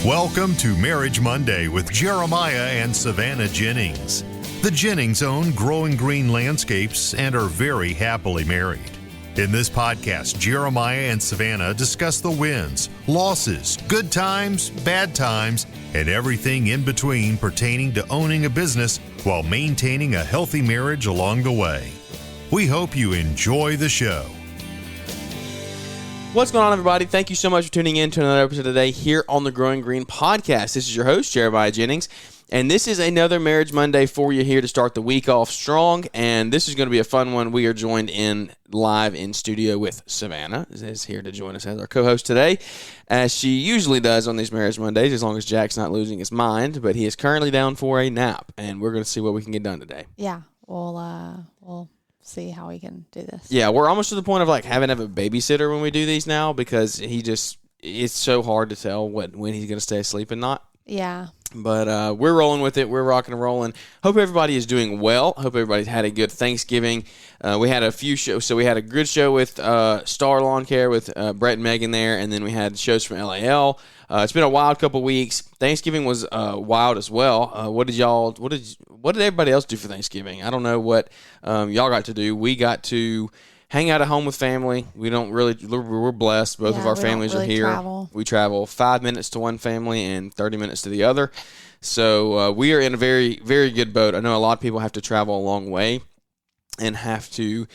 Welcome to Marriage Monday with Jeremiah and Savannah Jennings. The Jennings own Growing Green Landscapes and are very happily married. In this podcast, Jeremiah and Savannah discuss the wins, losses, good times, bad times, and everything in between pertaining to owning a business while maintaining a healthy marriage along the way. We hope you enjoy the show. What's going on, everybody? Thank you so much for tuning in to another episode today here on the Growing Green Podcast. This is your host, Jeremiah Jennings, and this is another Marriage Monday for you here to start the week off strong, and this is going to be a fun one. We are joined in live in studio with Savannah, who is here to join us as our co-host today, as she usually does on these Marriage Mondays, as long as Jack's not losing his mind, but he is currently down for a nap, and we're going to see what we can get done today. Yeah, we'll see how we can do this. Yeah, we're almost to the point of like having to have a babysitter when we do these now because it's so hard to tell when he's going to stay asleep and not. Yeah. But we're rolling with it. We're rocking and rolling. Hope everybody is doing well. Hope everybody's had a good Thanksgiving. We had a few shows. So we had a good show with Star Lawn Care with Brett and Megan there, and then we had shows from LAL. It's been a wild couple weeks. Thanksgiving was wild as well. What did everybody else do for Thanksgiving? I don't know what y'all got to do. We got to hang out at home with family. We're blessed. Both of our families are here. We travel 5 minutes to one family and 30 minutes to the other. So we are in a very, very good boat. I know a lot of people have to travel a long way and have to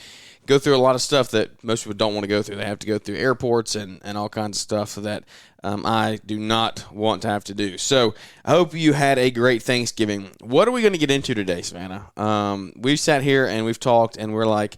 go through a lot of stuff that most people don't want to go through. They have to go through airports and all kinds of stuff that I do not want to have to do. So I hope you had a great Thanksgiving. What are we going to get into today, Savannah? We've sat here and we've talked and we're like,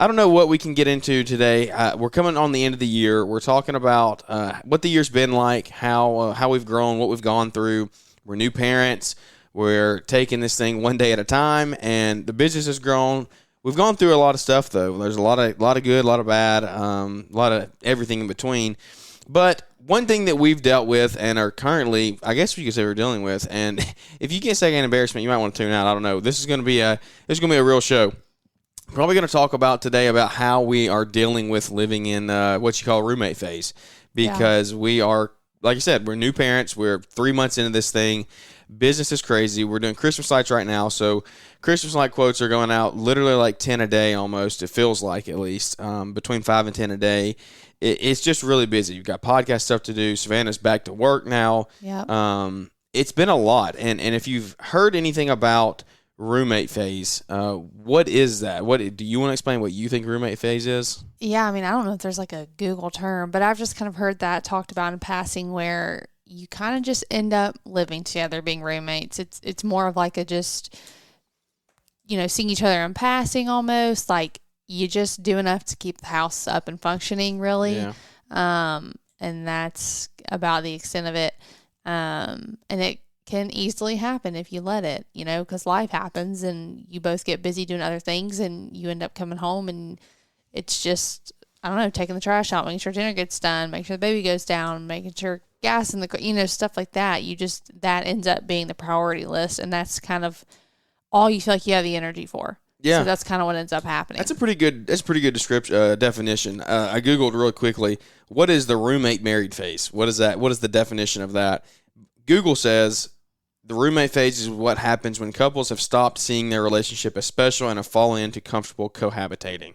I don't know what we can get into today. We're coming on the end of the year. We're talking about what the year's been like, how we've grown, what we've gone through. We're new parents. We're taking this thing one day at a time, and the business has grown. We've gone through a lot of stuff, though. There's a lot of good, a lot of bad, a lot of everything in between. But one thing that we've dealt with and are currently, I guess you could say we're dealing with, and if you get second embarrassment, you might want to tune out. I don't know. This is going to be a real show. Probably going to talk about today about how we are dealing with living in what you call roommate phase, because we are, like I said, we're new parents. We're 3 months into this thing. Business is crazy. We're doing Christmas lights right now, so Christmas light quotes are going out literally like 10 a day almost. It feels like, at least between 5 and 10 a day. It's just really busy. You've got podcast stuff to do. Savannah's back to work now. Yep. It's been a lot, and if you've heard anything about roommate phase, what is that? What do you want to explain what you think roommate phase is? Yeah, I mean, I don't know if there's like a Google term, but I've just kind of heard that talked about in passing, where you kind of just end up living together, being roommates. It's more of like a just, seeing each other in passing almost, like you just do enough to keep the house up and functioning, really. Yeah. And that's about the extent of it. And it can easily happen if you let it, because life happens and you both get busy doing other things and you end up coming home and it's just, I don't know, taking the trash out, making sure dinner gets done, making sure the baby goes down, making sure gas in the, stuff like that. That ends up being the priority list, and that's kind of all you feel like you have the energy for. Yeah. So that's kind of what ends up happening. That's a pretty good description, definition. I Googled real quickly, what is the roommate married phase? What is that? What is the definition of that? Google says the roommate phase is what happens when couples have stopped seeing their relationship as special and have fallen into comfortable cohabitating.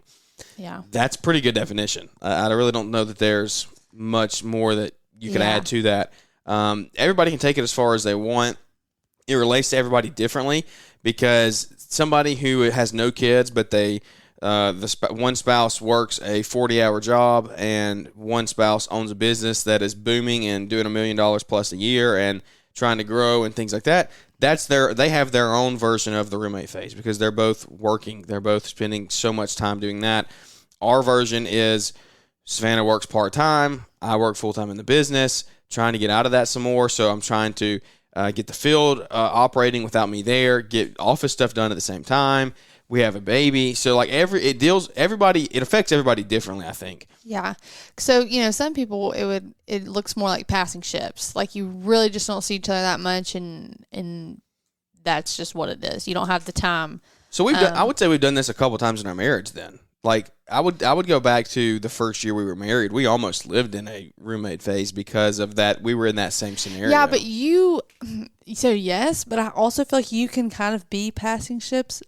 Yeah. That's a pretty good definition. I really don't know that there's much more that you can add to that. Everybody can take it as far as they want. It relates to everybody differently, because somebody who has no kids, but one spouse works a 40-hour job and one spouse owns a business that is booming and doing $1 million plus a year and trying to grow and things like that. They have their own version of the roommate phase, because they're both working. They're both spending so much time doing that. Our version is Savannah works part-time. I work full-time in the business, trying to get out of that some more. So I'm trying to get the field operating without me there, get office stuff done at the same time. We have a baby. So like it affects everybody differently, I think. Yeah. So, some people it looks more like passing ships. Like you really just don't see each other that much, and that's just what it is. You don't have the time. So I would say we've done this a couple times in our marriage then. Like I would go back to the first year we were married. We almost lived in a roommate phase because of that. We were in that same scenario. Yeah, but yes, but I also feel like you can kind of be passing ships,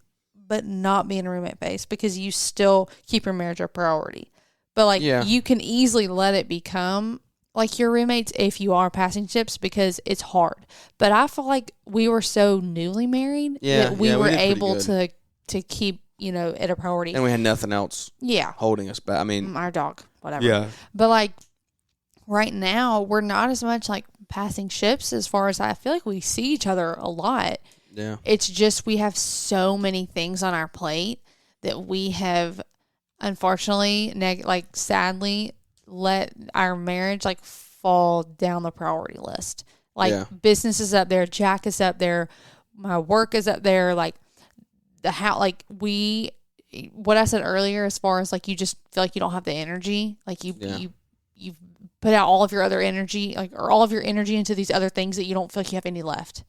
but not be in a roommate phase because you still keep your marriage a priority. But like you can easily let it become like your roommates if you are passing ships because it's hard. But I feel like we were so newly married that we were able to keep, at a priority. And we had nothing else holding us back. I mean, our dog, whatever. Yeah. But like right now, we're not as much like passing ships as far as I feel like we see each other a lot. Yeah. It's just we have so many things on our plate that we have unfortunately, sadly, let our marriage like fall down the priority list. Like business is up there, Jack is up there, my work is up there, like what I said earlier, as far as like you just feel like you don't have the energy, like you've put out all of your other energy, like or all of your energy into these other things that you don't feel like you have any left,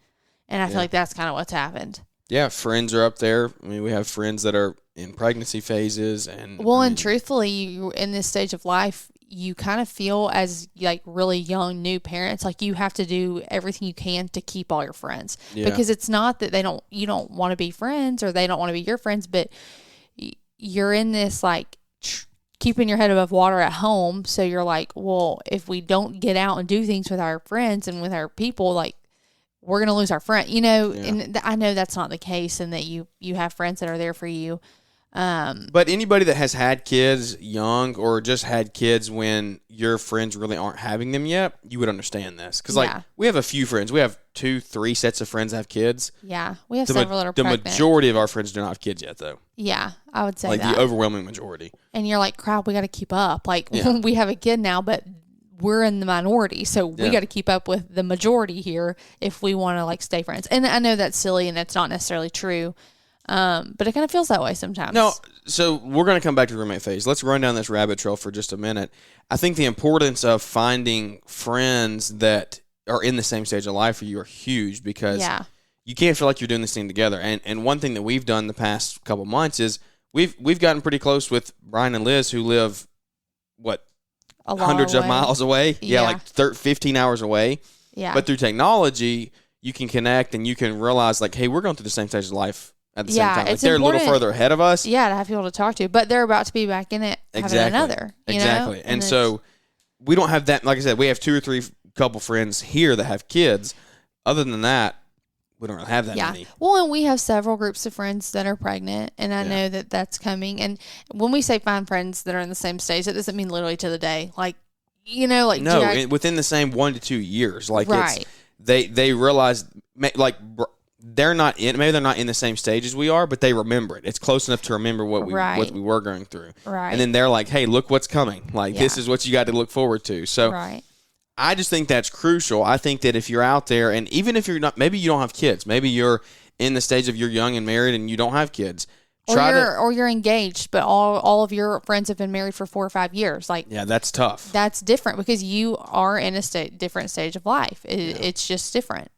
and I feel like that's kind of what's happened. Yeah, friends are up there. I mean, we have friends that are in pregnancy phases, and and truthfully, you in this stage of life, you kind of feel as like really young new parents like you have to do everything you can to keep all your friends because it's not that you don't want to be friends or they don't want to be your friends, but you're in this like keeping your head above water at home. So you're like, well, if we don't get out and do things with our friends and with our people, like we're going to lose our friend, and I know that's not the case and that you have friends that are there for you. But anybody that has had kids young or just had kids when your friends really aren't having them yet, you would understand this. Because, we have a few friends. We have 2-3 sets of friends that have kids. Yeah, we have several that are pregnant. The majority of our friends do not have kids yet, though. Yeah, I would say that. Like the overwhelming majority. And you're like, crap, we got to keep up. Like, we have a kid now, but we're in the minority. So we got to keep up with the majority here if we want to, like, stay friends. And I know that's silly and that's not necessarily true. But it kind of feels that way sometimes. No, so we're going to come back to the roommate phase. Let's run down this rabbit trail for just a minute. I think the importance of finding friends that are in the same stage of life for you are huge because you can't feel like you're doing this thing together. And one thing that we've done the past couple months is we've gotten pretty close with Brian and Liz, who live hundreds of miles away. Yeah, like 15 hours away. Yeah. But through technology, you can connect and you can realize like, hey, we're going through the same stage of life. At the same time. Like they're a little further ahead of us. Yeah, to have people to talk to. But they're about to be back in it having another. Exactly. And so we don't have that. Like I said, we have 2 or 3 couple friends here that have kids. Other than that, we don't really have that many. Well, and we have several groups of friends that are pregnant. And I know that that's coming. And when we say find friends that are in the same stage, that doesn't mean literally to the day. Like, no, within the same 1 to 2 years. Like it's, they realize like they're not in, maybe they're not in the same stage as we are, but they remember it. It's close enough to remember what we were going through. Right. And then they're like, hey, look what's coming. Like, this is what you got to look forward to. So I just think that's crucial. I think that if you're out there, and even if you're not, maybe you don't have kids, maybe you're in the stage of you're young and married and you don't have kids. Or you're engaged, but all of your friends have been married for 4 or 5 years. Like, yeah, that's tough. That's different because you are in a different stage of life. It's just different.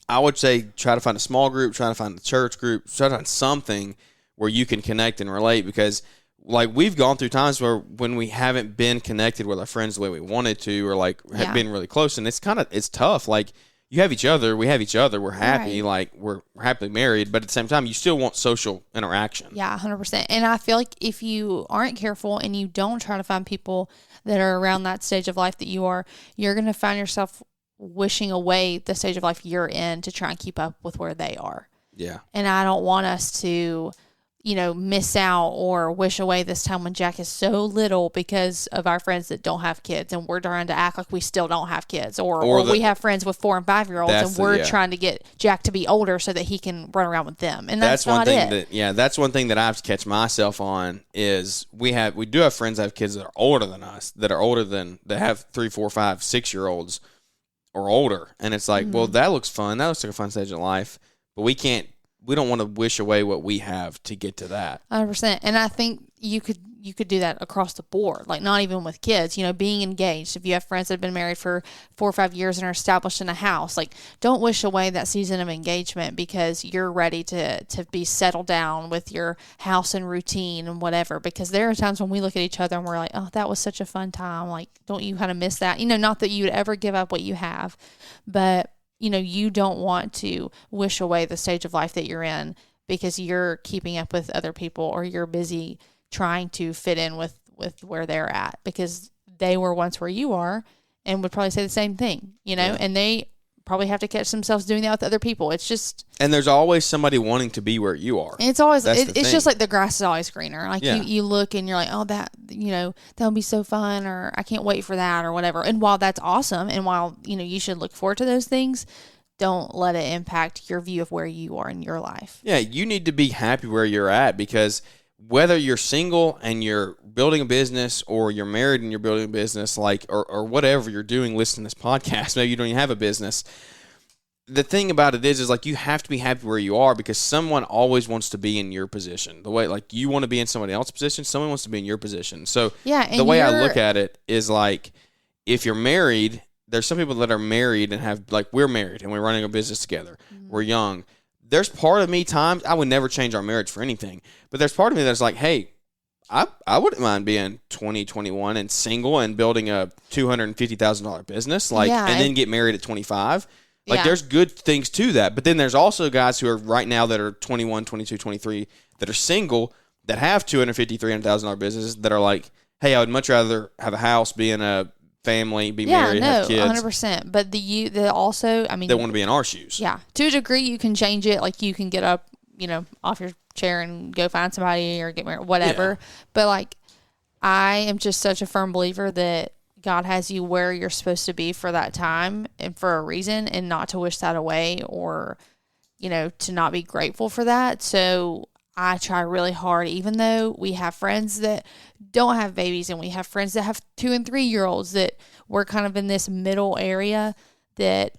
I would say try to find a small group, try to find a church group, try to find something where you can connect and relate because, like, we've gone through times where when we haven't been connected with our friends the way we wanted to or, like, have been really close, and it's tough. Like, you have each other, we have each other, we're happy, like, we're happily married, but at the same time, you still want social interaction. Yeah, 100%. And I feel like if you aren't careful and you don't try to find people that are around that stage of life that you are, you're going to find yourself wishing away the stage of life you're in to try and keep up with where they are. Yeah. And I don't want us to, miss out or wish away this time when Jack is so little because of our friends that don't have kids and we're trying to act like we still don't have kids or we have friends with 4 and 5 year olds and we're trying to get Jack to be older so that he can run around with them. And that's one not thing it. That's one thing that I have to catch myself on is we do have friends that have kids that are older than us, that have 3, 4, 5, 6 year olds or older. And it's like, well, that looks fun. That looks like a fun stage of life. But we don't want to wish away what we have to get to that. 100%. And I think you you could do that across the board, like not even with kids, being engaged. If you have friends that have been married for 4 or 5 years and are established in a house, like don't wish away that season of engagement because you're ready to be settled down with your house and routine and whatever. Because there are times when we look at each other and we're like, oh, that was such a fun time. Like, don't you kind of miss that? Not that you would ever give up what you have, but you don't want to wish away the stage of life that you're in because you're keeping up with other people or you're busy trying to fit in with where they're at because they were once where you are and would probably say the same thing, and they probably have to catch themselves doing that with other people. It's just... And there's always somebody wanting to be where you are. It's always... It's just like the grass is always greener. Like you look and you're like, oh, that would be so fun, or I can't wait for that, or whatever. And while that's awesome, and while, you should look forward to those things, don't let it impact your view of where you are in your life. Yeah, you need to be happy where you're at because whether you're single and you're building a business or you're married and you're building a business, or whatever you're doing listening to this podcast, maybe you don't even have a business. The thing about it is like you have to be happy where you are because someone always wants to be in your position. The way like you want to be in somebody else's position, someone wants to be in your position. So the way I look at it is like if you're married, there's some people that are married and have like we're married and we're running a business together. Mm-hmm. We're young. There's part of me times I would never change our marriage for anything. But there's part of me that's like, hey, I wouldn't mind being 20, 21 and single and building a $250,000 business, and then get married at 25. Like there's good things to that. But then there's also guys who are right now that are 21, 22, 23 that are single that have $250,000, $300,000 businesses that are like, hey, I would much rather have a house, be in a family, be married, have kids. 100%. But the also, I mean, they want to be in our shoes. Yeah, to a degree, you can change it. Like you can get up, off your chair and go find somebody or get married, whatever. Yeah. But like, I am just such a firm believer that God has you where you're supposed to be for that time and for a reason, and not to wish that away or, to not be grateful for that. So I try really hard, even though we have friends that don't have babies and we have friends that have 2 and 3 year olds, that we're kind of in this middle area, that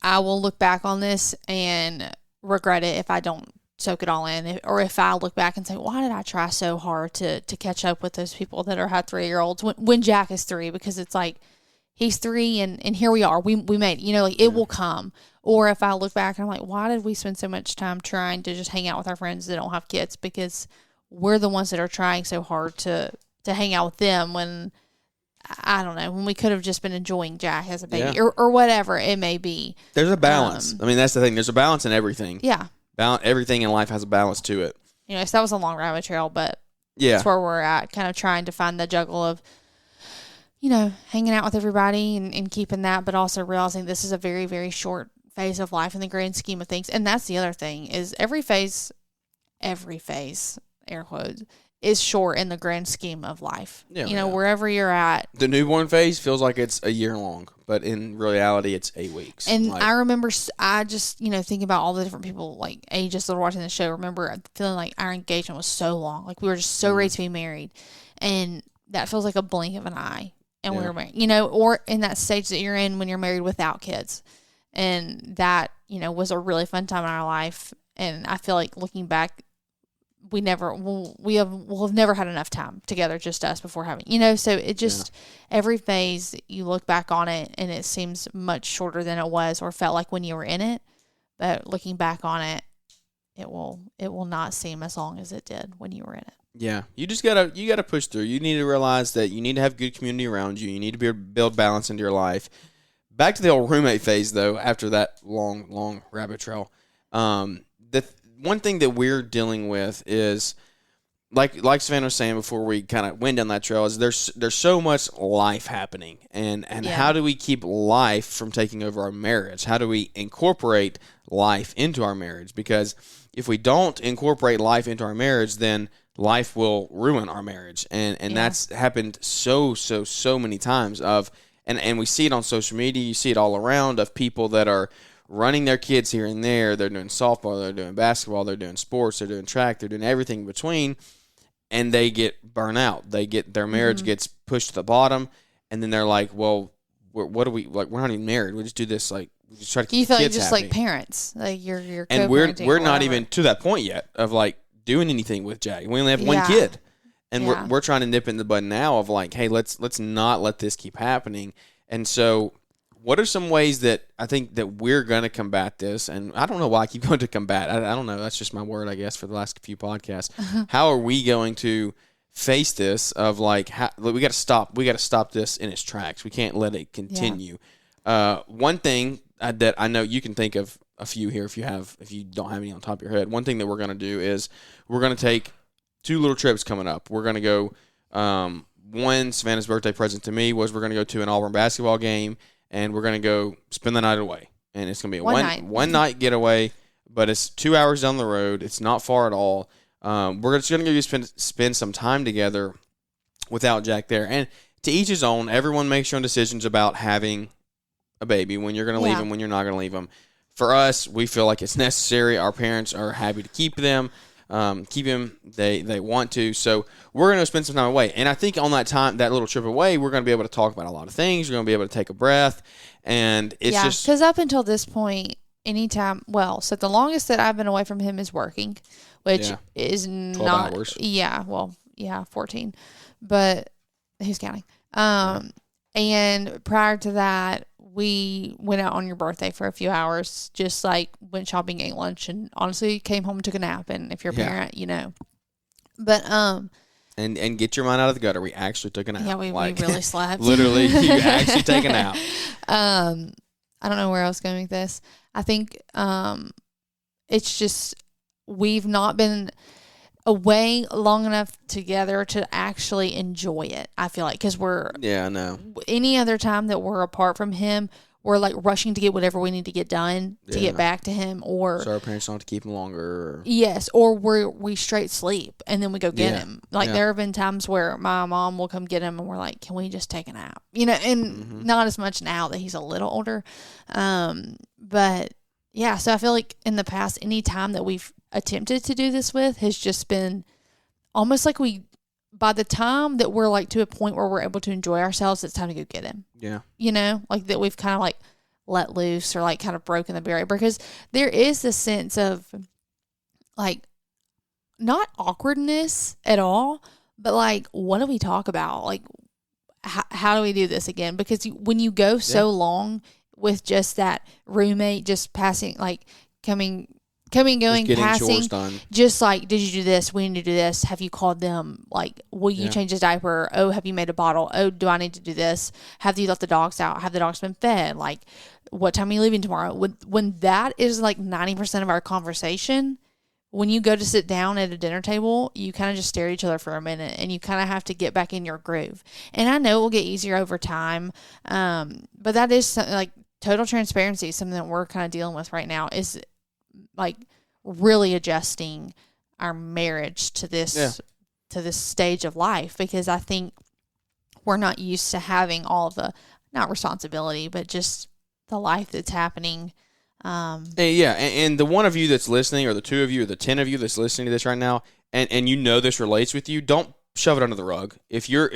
I will look back on this and regret it if I don't soak it all in, or if I look back and say, why did I try so hard to catch up with those people that had 3 year olds when Jack is 3, because it's like, he's 3 and here we are, we made it, it will come. Or if I look back and I'm like, why did we spend so much time trying to just hang out with our friends that don't have kids? Because we're the ones that are trying so hard to hang out with them when, I don't know, when we could have just been enjoying Jack as a baby or whatever it may be. There's a balance. I mean, that's the thing. There's a balance in everything. Yeah. Everything in life has a balance to it. So that was a long rabbit trail, but that's where we're at, kind of trying to find the juggle of, hanging out with everybody and keeping that, but also realizing this is a very, very short phase of life in the grand scheme of things. And that's the other thing, is every phase, air quotes, is short in the grand scheme of life. Wherever you're at. The newborn phase feels like it's a year long, but in reality, it's 8 weeks. And I remember, I just, thinking about all the different people, like ages that were watching the show, remember feeling like our engagement was so long. Like we were just so ready to be married. And that feels like a blink of an eye. And we were married, or in that stage that you're in when you're married without kids. And that, was a really fun time in our life. And I feel like looking back, we'll have never had enough time together, just us, before having, so it just, every phase you look back on it and it seems much shorter than it was or felt like when you were in it. But looking back on it, it will not seem as long as it did when you were in it. Yeah, you just gotta push through. You need to realize that you need to have good community around you. You need to build balance into your life. Back to the old roommate phase, though. After that long rabbit trail, the one thing that we're dealing with is, like Savannah was saying before we kind of went down that trail, is there's so much life happening, and how do we keep life from taking over our marriage? How do we incorporate life into our marriage? Because if we don't incorporate life into our marriage, then life will ruin our marriage. And that's happened so many times and we see it on social media, you see it all around, of people that are running their kids here and there. They're doing softball, they're doing basketball, they're doing sports, they're doing track, they're doing everything in between, and they get burnt out. Their marriage gets pushed to the bottom, and then they're like, well, what are we, like, we're not even married. We just do this, like, we just try to keep you feel kids like just happy. like parents, like you're and we're not even to that point yet of like doing anything with Jack. We only have one kid. And Yeah. we're trying to nip in the bud now of like, hey, let's not let this keep happening. And so what are some ways that I think that we're going to combat this? And I don't know why I keep going to combat. I don't know. That's just my word, I guess, for the last few podcasts. How are we going to face this of like, we got to stop this in its tracks. We can't let it continue. One thing that I know you can think of a few here if you don't have any on top of your head. One thing that we're going to do is we're going to take 2 little trips coming up. We're going to go, one, Savannah's birthday present to me was we're going to go to an Auburn basketball game, and we're going to go spend the night away. And it's going to be a one night getaway, but it's 2 hours down the road. It's not far at all. We're just going to go spend some time together without Jack there. And to each his own, everyone makes your own decisions about having a baby, when you're going to leave him, when you're not going to leave him. For us, we feel like it's necessary. Our parents are happy to keep them. Keep him. They want to. So we're going to spend some time away. And I think on that little trip away, we're going to be able to talk about a lot of things. We're going to be able to take a breath. And it's just because up until this point, anytime, so the longest that I've been away from him is working, which is 12 not hours. 14, but who's counting? And prior to that, we went out on your birthday for a few hours, just like went shopping, ate lunch, and honestly came home and took a nap. And if you're a parent, you know, but and get your mind out of the gutter. We actually took a nap. Yeah, we really slept. Literally, you actually take a nap. I don't know where I was going with this. I think it's just we've not been away long enough together to actually enjoy it. I feel like because any other time that we're apart from him, we're like rushing to get whatever we need to get done to get back to him, or so our parents don't have to keep him longer. Or, yes, or we straight sleep and then we go get him. Like there have been times where my mom will come get him and we're like, can we just take a nap? You know, and not as much now that he's a little older. But yeah, so I feel like in the past, any time that we've attempted to do this with has just been almost like by the time that we're like to a point where we're able to enjoy ourselves, it's time to go get him. Yeah. You know, like that we've kind of like let loose or like kind of broken the barrier, because there is this sense of like not awkwardness at all, but like, what do we talk about? Like, how do we do this again? Because when you go so long with just that roommate, just passing, like coming, going, passing, just like, did you do this? We need to do this. Have you called them? Like, will you change his diaper? Oh, have you made a bottle? Oh, do I need to do this? Have you let the dogs out? Have the dogs been fed? Like, what time are you leaving tomorrow? When that is like 90% of our conversation, when you go to sit down at a dinner table, you kind of just stare at each other for a minute and you kind of have to get back in your groove. And I know it will get easier over time. But that is something like total transparency, something that we're kind of dealing with right now, is like really adjusting our marriage to this stage of life, because I think we're not used to having all the, not responsibility, but just the life that's happening. And the one of you that's listening, or the 2 of you, or the 10 of you that's listening to this right now, and you know this relates with you, don't shove it under the rug. If you're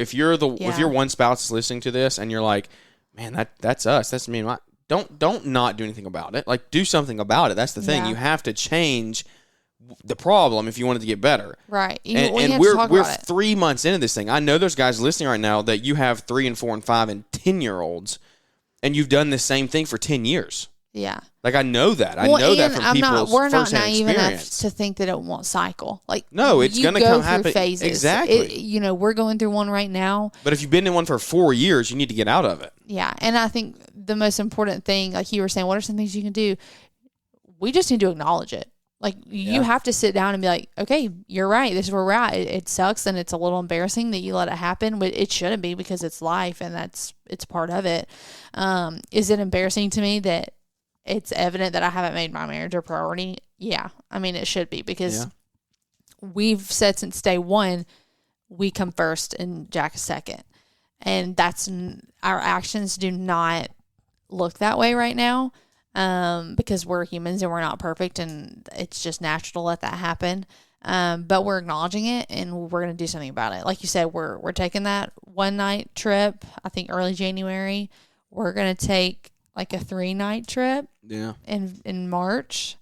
one spouse that's listening to this and you're like, man, that's us, that's me and my, don't not do anything about it. Like, do something about it. That's the thing. You have to change the problem if you want it to get better. Right. And we're 3 months into this thing. I know there's guys listening right now that you have 3 and 4 and 5 and 10-year-olds, and you've done the same thing for 10 years. Yeah. Like, I know that. I know that from people's we're not firsthand naive experience. enough to think that it won't cycle. Like, no, it's going to come happen. Phases. Exactly. We're going through one right now. But if you've been in one for 4 years, you need to get out of it. Yeah. And I think the most important thing, like you were saying, what are some things you can do? We just need to acknowledge it. Like, you have to sit down and be like, okay, you're right. This is where we're at. It sucks and it's a little embarrassing that you let it happen, but it shouldn't be, because it's life and it's part of it. Is it embarrassing to me that it's evident that I haven't made my marriage a priority? Yeah. I mean, it should be, because we've said since day one, we come first and Jack is second. And that's, our actions do not look that way right now, because we're humans and we're not perfect, and it's just natural to let that happen. But we're acknowledging it and we're going to do something about it. Like you said, we're taking that one night trip, I think early January. We're going to take like a 3-night trip in March.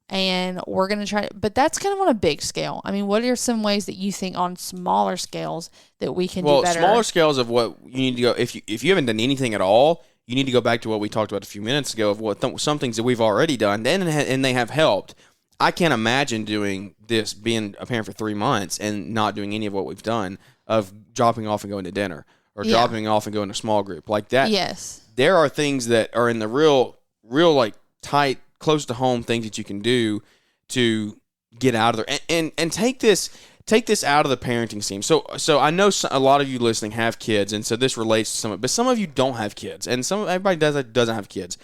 and we're going to try, but that's kind of on a big scale. I mean, what are some ways that you think on smaller scales that we can do better? Smaller scales of what you need to go, if you haven't done anything at all, you need to go back to what we talked about a few minutes ago of what some things that we've already done, and they have helped. I can't imagine doing this, being a parent for 3 months and not doing any of what we've done of dropping off and going to dinner or dropping off and going to a small group like that. Yes. There are things that are in the real like tight, close to home things that you can do to get out of there and take this out of the parenting scene. So I know a lot of you listening have kids, and so this relates to some of it, but some of you don't have kids, and everybody doesn't have kids.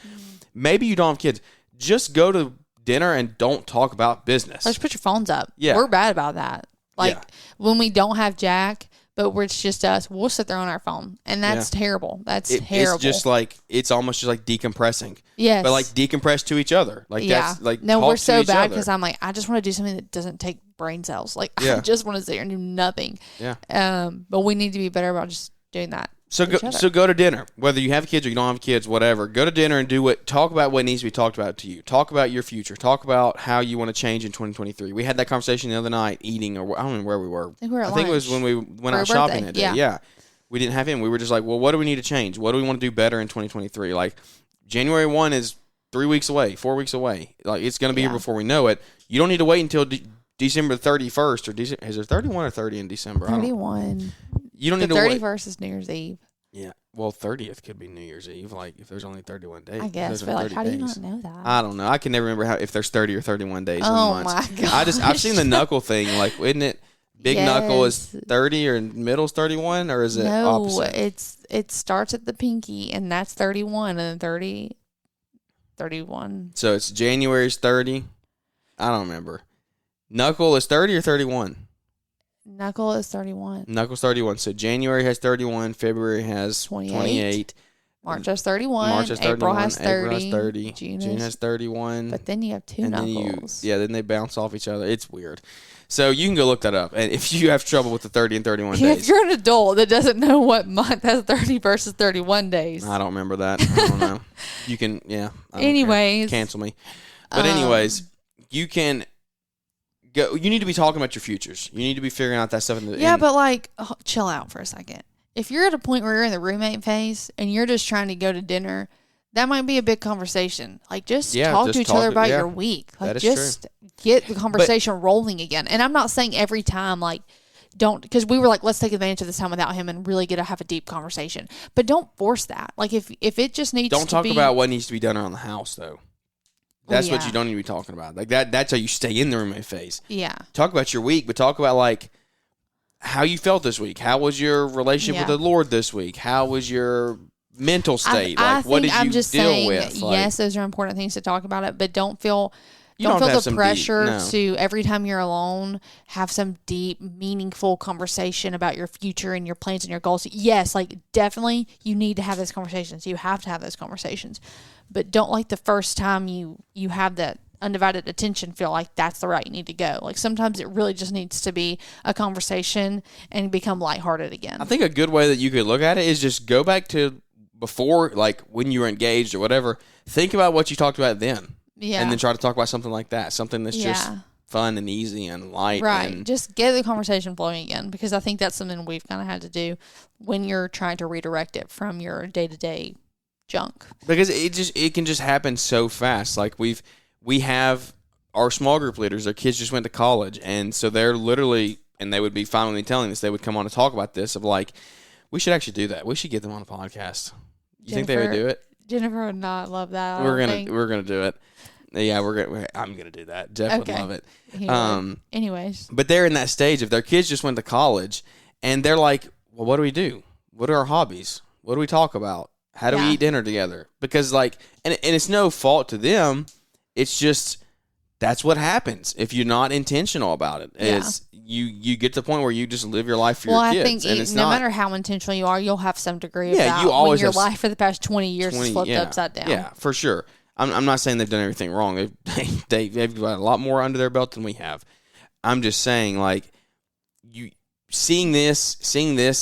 Maybe you don't have kids. Just go to dinner and don't talk about business. Let's put your phones up. Yeah. We're bad about that. Like when we don't have Jack, but it's just us, we'll sit there on our phone. And that's terrible. That's terrible. It's just like, it's almost just like decompressing. Yes. But like decompress to each other. Like that's like, no, talk we're so to each bad other. because I'm like, I just want to do something that doesn't take brain cells. Like I just want to sit here and do nothing. Yeah. But we need to be better about just doing that. So go to dinner, whether you have kids or you don't have kids, whatever. Go to dinner and talk about what needs to be talked about to you. Talk about your future. Talk about how you want to change in 2023. We had that conversation the other night eating, or I don't remember where we were. I think it was when we went out shopping that day. Yeah. We didn't have him. We were just like, well, what do we need to change? What do we want to do better in 2023? Like January 1 is 3 weeks away, 4 weeks away. Like it's going to be here before we know it. You don't need to wait until December 31st or December. Is there 31 or 30 in December? 31. You don't need to wait. 31st is New Year's Eve. Yeah. Well, 30th could be New Year's Eve, like if there's only 31 days. I guess, but like, how do you not know that? I don't know. I can never remember if there's 30 or 31 days in Oh months. my gosh. I've seen the knuckle thing. Like, isn't it big knuckle is 30 or middle's 31, or is it opposite? No, it starts at the pinky, and that's 31, and then 31. So it's January's 30. I don't remember. Knuckle is 30 or 31? Knuckle is 31. Knuckle's 31. So January has 31. February has 28. March has 31. March has 31. April has 30. April has 30. June has 31. But then you have two knuckles. Then they bounce off each other. It's weird. So you can go look that up. And if you have trouble with the 30 and 31 days. If you're an adult that doesn't know what month has 30 versus 31 days. I don't remember that. I don't know. You can, Anyways. Cancel me. But anyways, you can go. You need to be talking about your futures. You need to be figuring out that stuff. But like, chill out for a second. If you're at a point where you're in the roommate phase and you're just trying to go to dinner, that might be a big conversation. Like, just talk to each other about your week. Like, just get the conversation rolling again. And I'm not saying every time, like, don't, because we were like, let's take advantage of this time without him and really get to have a deep conversation. But don't force that. Like, if it just needs to be. Don't talk about what needs to be done around the house, though. That's what you don't need to be talking about. Like that's how you stay in the roommate phase. Yeah. Talk about your week, but talk about like how you felt this week. How was your relationship with the Lord this week? How was your mental state? What did you deal with? Yes, those are important things to talk about it, but don't feel the pressure to every time you're alone have some deep, meaningful conversation about your future and your plans and your goals. Yes, like definitely you need to have those conversations. You have to have those conversations. But don't like the first time you have that undivided attention feel like that's the route you need to go. Like sometimes it really just needs to be a conversation and become lighthearted again. I think a good way that you could look at it is just go back to before, like when you were engaged or whatever. Think about what you talked about then. Yeah. And then try to talk about something like that. Something that's just fun and easy and light. Right. And just get the conversation flowing again, because I think that's something we've kind of had to do when you're trying to redirect it from your day-to-day junk. Because it can just happen so fast. Like we have our small group leaders, their kids just went to college, and so they're literally, and they would be finally telling us, they would come on to talk about this of like, we should actually do that. We should get them on a podcast. You think they would do it? Jennifer would not love that. We're gonna do it. Yeah, I'm gonna do that. Jeff would love it. Anyways, but they're in that stage of their kids just went to college, and they're like, well, what do we do? What are our hobbies? What do we talk about? How do we eat dinner together? Because like, and it's no fault to them. It's just that's what happens if you're not intentional about it. Is you get to the point where you just live your life for your kids. I think and it's no matter how intentional you are, you'll have some degree of that you always when your life for the past 20 years is flipped upside down. Yeah, for sure. I'm not saying they've done everything wrong. They've got a lot more under their belt than we have. I'm just saying, like, you seeing this,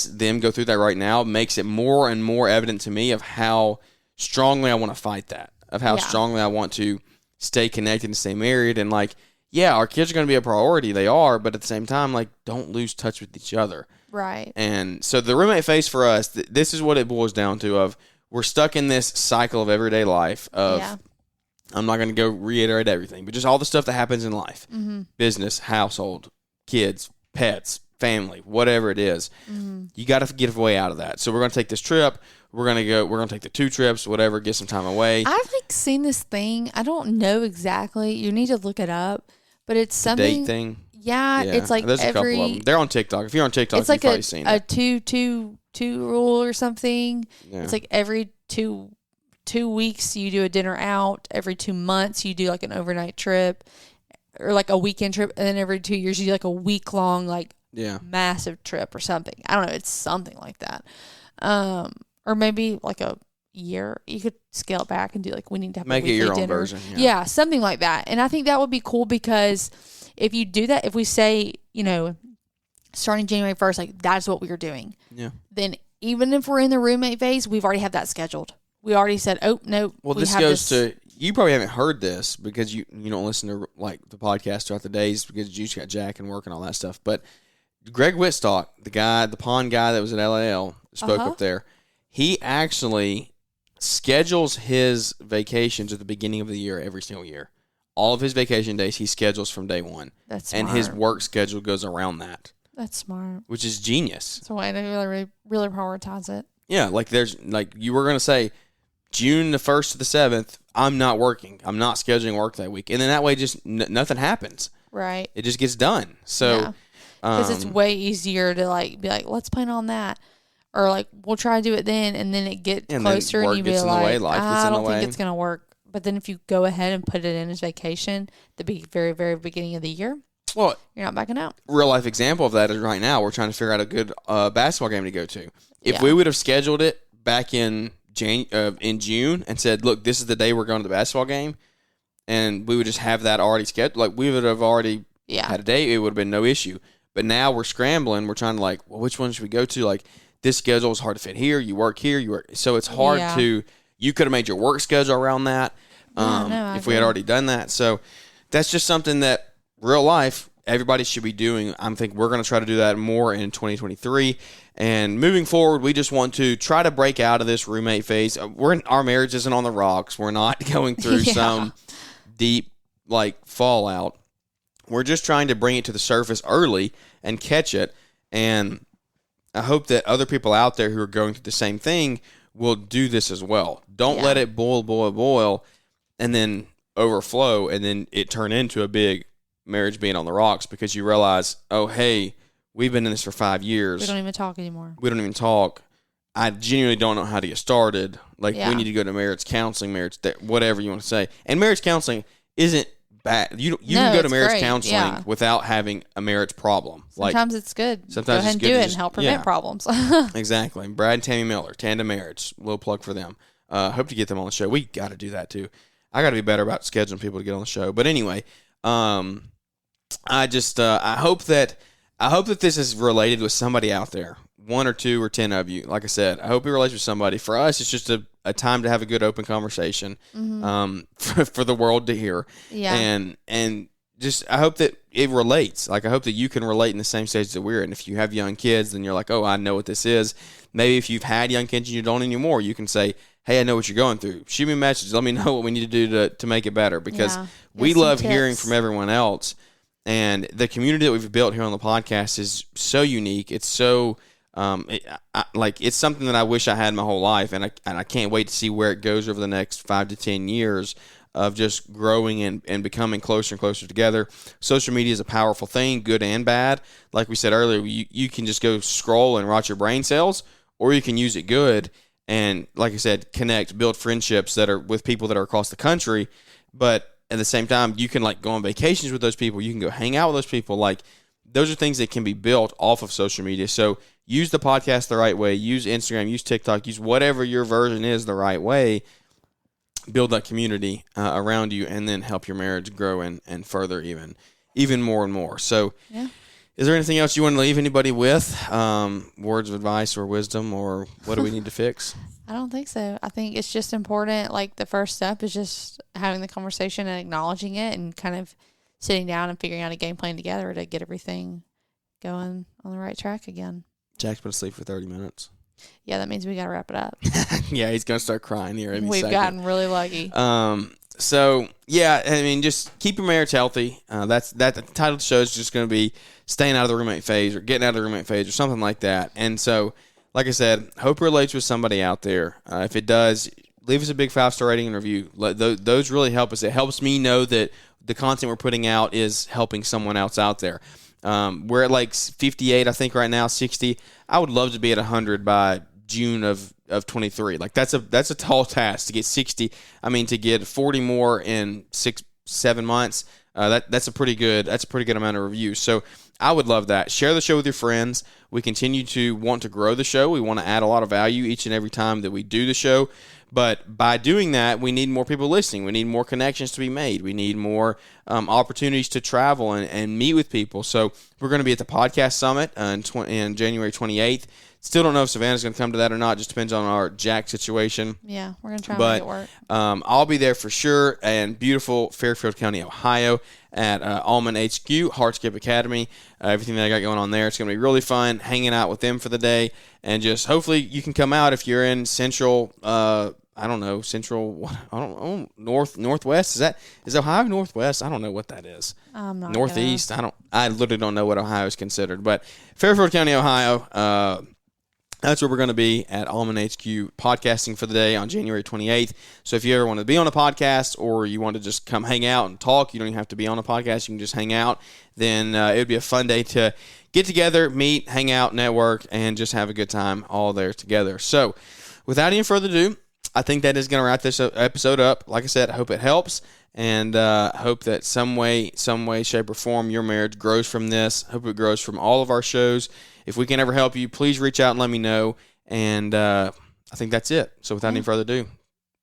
them go through that right now makes it more and more evident to me of how strongly I want to fight that, of how strongly I want to stay connected and stay married. And like, yeah, our kids are going to be a priority. They are, but at the same time, like, don't lose touch with each other. Right. And so the roommate phase for us, this is what it boils down to. Of we're stuck in this cycle of everyday life of. Yeah. I'm not going to go reiterate everything, but just all the stuff that happens in life, Mm-hmm. business, household, kids, pets, family, whatever it is. Mm-hmm. You got to get a way out of that. So we're going to take this trip. We're going to take the 2 trips, whatever, get some time away. I've like seen this thing. I don't know exactly. You need to look it up, but it's something. Date thing. Yeah, it's like there's a couple of them. They're on TikTok. If you're on TikTok, it's like you've probably seen a it. 2-2-2 rule or something. Yeah. It's like every 2 weeks you do a dinner out. Every 2 months you do like an overnight trip or like a weekend trip, and then every 2 years you do like a week long like Yeah. massive trip or something. I don't know. It's something like that. Or maybe like a year. You could scale it back and do like we need to have Make a it weekly your own dinner. version. Yeah, something like that. And I think that would be cool because if you do that, if we say, you know, starting January 1st, like that's what we are doing. Yeah. Then even if we're in the roommate phase, we've already have that scheduled. We already said, oh, no. Well, this goes to, you probably haven't heard this because you don't listen to like the podcast throughout the days because you got Jack and work and all that stuff. But Greg Whitstock, the pond guy that was at LAL, spoke up there. He actually schedules his vacations at the beginning of the year every single year. All of his vacation days he schedules from day one. That's smart. And his work schedule goes around that. That's smart. Which is genius. It's a way to really prioritize it. Yeah, like there's like you were going to say June the 1st to the 7th, I'm not working. I'm not scheduling work that week. And then that way just nothing happens. Right. It just gets done. So because it's way easier to like be like, let's plan on that. Or like we'll try to do it then, and then it gets closer, and you be like, I don't think it's gonna work. But then if you go ahead and put it in as vacation, the very very beginning of the year, well, you're not backing out. Real life example of that is right now we're trying to figure out a good basketball game to go to. If Yeah. we would have scheduled it back in June and said, look, this is the day we're going to the basketball game, and we would just have that already scheduled, like we would have already had a date, it would have been no issue. But now we're scrambling. We're trying to like, well, which one should we go to? Like, this schedule is hard to fit here. You work here. You work. So it's hard to, you could have made your work schedule around that if we had already done that. So that's just something that real life, everybody should be doing. I think we're going to try to do that more in 2023. And moving forward, we just want to try to break out of this roommate phase. Our marriage isn't on the rocks. We're not going through some deep like fallout. We're just trying to bring it to the surface early and catch it. And I hope that other people out there who are going through the same thing will do this as well. Don't let it boil, and then overflow, and then it turn into a big marriage being on the rocks because you realize, oh, hey, we've been in this for 5 years. We don't even talk anymore. We don't even talk. I genuinely don't know how to get started. Like, we need to go to marriage counseling, whatever you want to say. And marriage counseling isn't bad. You can go to marriage counseling without having a marriage problem. Sometimes it's good. Sometimes go ahead it's and good do to it just, and help prevent problems. Exactly. Brad and Tammy Miller, Tandem Marriage. Little plug for them. Hope to get them on the show. We got to do that too. I got to be better about scheduling people to get on the show. But anyway, I hope that this is related with somebody out there. 1 or 2 or 10 of you. Like I said, I hope it relates with somebody. For us, it's just a time to have a good open conversation for the world to hear. Yeah. And just I hope that it relates. Like I hope that you can relate in the same stage that we're in. If you have young kids, then you're like, oh, I know what this is. Maybe if you've had young kids and you don't anymore, you can say, hey, I know what you're going through. Shoot me a message. Let me know what we need to do to make it better because we love hearing from everyone else. And the community that we've built here on the podcast is so unique. It's so it's something that I wish I had my whole life, and I can't wait to see where it goes over the next 5 to 10 years of just growing and becoming closer and closer together. Social media is a powerful thing, good and bad. Like we said earlier, you can just go scroll and rot your brain cells, or you can use it good and, like I said, connect, build friendships that are with people that are across the country. But at the same time, you can like go on vacations with those people. You can go hang out with those people. Like those are things that can be built off of social media. So use the podcast the right way. Use Instagram, use TikTok, use whatever your version is the right way. Build that community around you, and then help your marriage grow and further even more and more. So Is there anything else you want to leave anybody with? Words of advice or wisdom, or what do we need to fix? I don't think so. I think it's just important. Like, the first step is just having the conversation and acknowledging it and kind of sitting down and figuring out a game plan together to get everything going on the right track again. Jack's been asleep for 30 minutes. Yeah, that means we got to wrap it up. Yeah, he's going to start crying here any We've second. gotten really lucky. So, yeah, I mean, just keep your marriage healthy. That the title of the show is just going to be staying out of the roommate phase or getting out of the roommate phase or something like that. And so, like I said, hope it relates with somebody out there. If it does, leave us a big 5-star rating and review. Those really help us. It helps me know that the content we're putting out is helping someone else out there. We're at like 58, I think, right now, 60. I would love to be at 100 by June of 23. Like, that's a tall task to get 60. I mean, to get 40 more in 6-7 months. That's a pretty good amount of reviews. So I would love that. Share the show with your friends. We continue to want to grow the show. We want to add a lot of value each and every time that we do the show. But by doing that, we need more people listening. We need more connections to be made. We need more opportunities to travel and meet with people. So we're going to be at the Podcast Summit in January 28th. Still don't know if Savannah's going to come to that or not. Just depends on our Jack situation. Yeah, we're going to try and make it work. I'll be there for sure in beautiful Fairfield County, Ohio at Almond HQ, Hardscape Academy. Everything that I got going on there. It's going to be really fun hanging out with them for the day. And just hopefully you can come out if you're in central, northwest. Is Ohio northwest? I don't know what that is. I'm not northeast. I literally don't know what Ohio is considered. But Fairfield County, Ohio, that's where we're going to be at Almond HQ podcasting for the day on January 28th. So if you ever want to be on a podcast or you want to just come hang out and talk, you don't even have to be on a podcast. You can just hang out. Then it would be a fun day to get together, meet, hang out, network, and just have a good time all there together. So without any further ado, I think that is going to wrap this episode up. Like I said, I hope it helps, and hope that some way, shape, or form your marriage grows from this. Hope it grows from all of our shows. If we can ever help you, please reach out and let me know. And I think that's it. So without any further ado,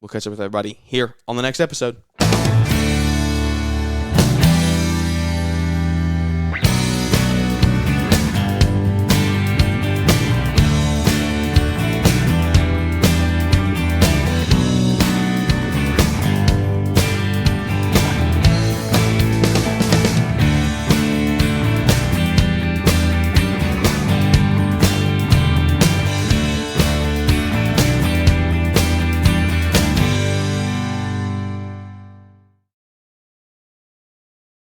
we'll catch up with everybody here on the next episode.